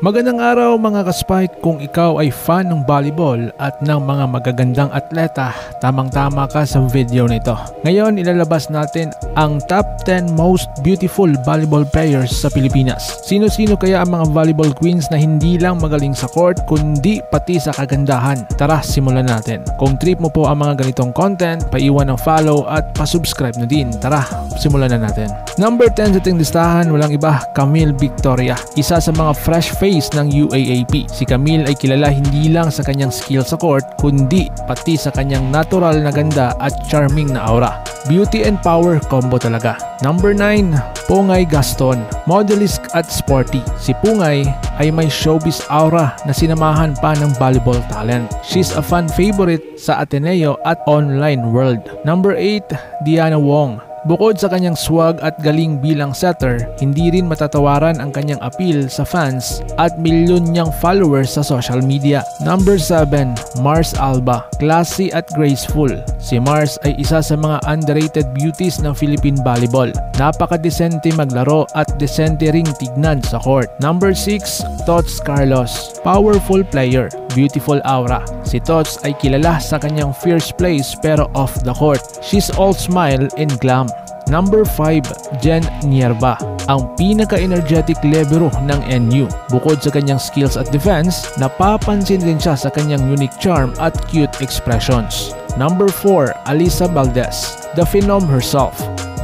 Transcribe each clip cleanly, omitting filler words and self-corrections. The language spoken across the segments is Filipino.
Magandang araw mga ka-Spike. Kung ikaw ay fan ng volleyball at ng mga magagandang atleta, tamang-tama ka sa video nito. Ngayon ilalabas natin ang top 10 most beautiful volleyball players sa Pilipinas. Sino-sino kaya ang mga volleyball queens na hindi lang magaling sa court kundi pati sa kagandahan? Tara, simulan natin. Kung trip mo po ang mga ganitong content, paiwan ng follow at pasubscribe na din. Tara, simulan na natin. Number 10 sa ating listahan, walang iba, Camille Victoria. Isa sa mga fresh face ng UAAP. Si Camille ay kilala hindi lang sa kanyang skill sa court, kundi pati sa kanyang natural na ganda at charming na aura. Beauty and power combo talaga. Number 9, Pungay Gaston. Modelist at sporty. Si Pungay ay may showbiz aura na sinamahan pa ng volleyball talent. She's a fan favorite sa Ateneo at online world. Number 8, Diana Wong. Bukod sa kanyang swag at galing bilang setter, hindi rin matatawaran ang kanyang appeal sa fans at milyon niyang followers sa social media. Number 7, Mars Alba. Classy at graceful. Si Mars ay isa sa mga underrated beauties ng Philippine volleyball. Napaka-desente maglaro at desente ring tignan sa court. Number 6, Tots Carlos. Powerful player. Beautiful aura. Si Tots ay kilala sa kanyang fierce plays pero off the court. She's all smile and glam. Number 5, Jen Nierva. Ang pinaka-energetic libero ng NU. Bukod sa kanyang skills at defense, napapansin din siya sa kanyang unique charm at cute expressions. Number 4, Alisa Valdez. The Phenom herself.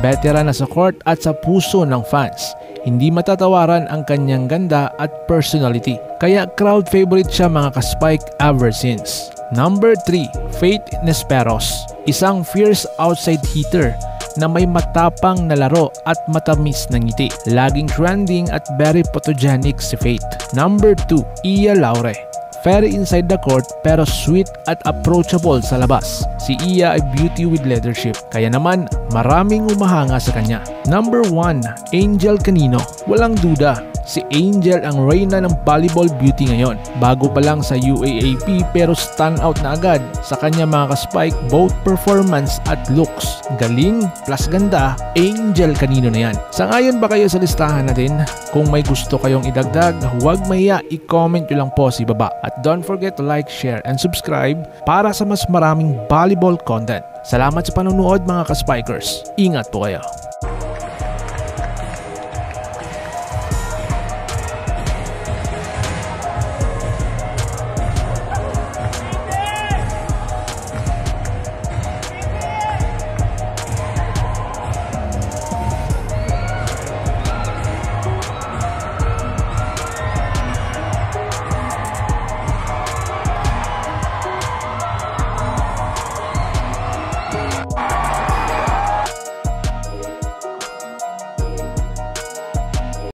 Veteran na sa court at sa puso ng fans. Hindi matatawaran ang kanyang ganda at personality. Kaya crowd favorite siya mga ka-Spike ever since. Number 3, Faith Nesperos. Isang fierce outside hitter na may matapang na laro at matamis na ngiti. Laging trending at very photogenic si Faith. Number 2, Iya Laure. Very inside the court pero sweet at approachable sa labas. Si Iya ay beauty with leadership, kaya naman maraming umahanga sa kanya. Number 1, Angel Canino. Walang duda, si Angel ang reyna ng volleyball beauty ngayon. Bago pa lang sa UAAP pero stand out na agad sa kanya mga ka-Spike, both performance at looks. Galing plus ganda, Angel Canino na yan. Sangayon ba kayo sa listahan natin? Kung may gusto kayong idagdag, huwag mahiya, i-comment nyo lang po sa baba. At don't forget to like, share, and subscribe para sa mas maraming volleyball content. Salamat sa panonood mga ka-Spikers. Ingat po kayo.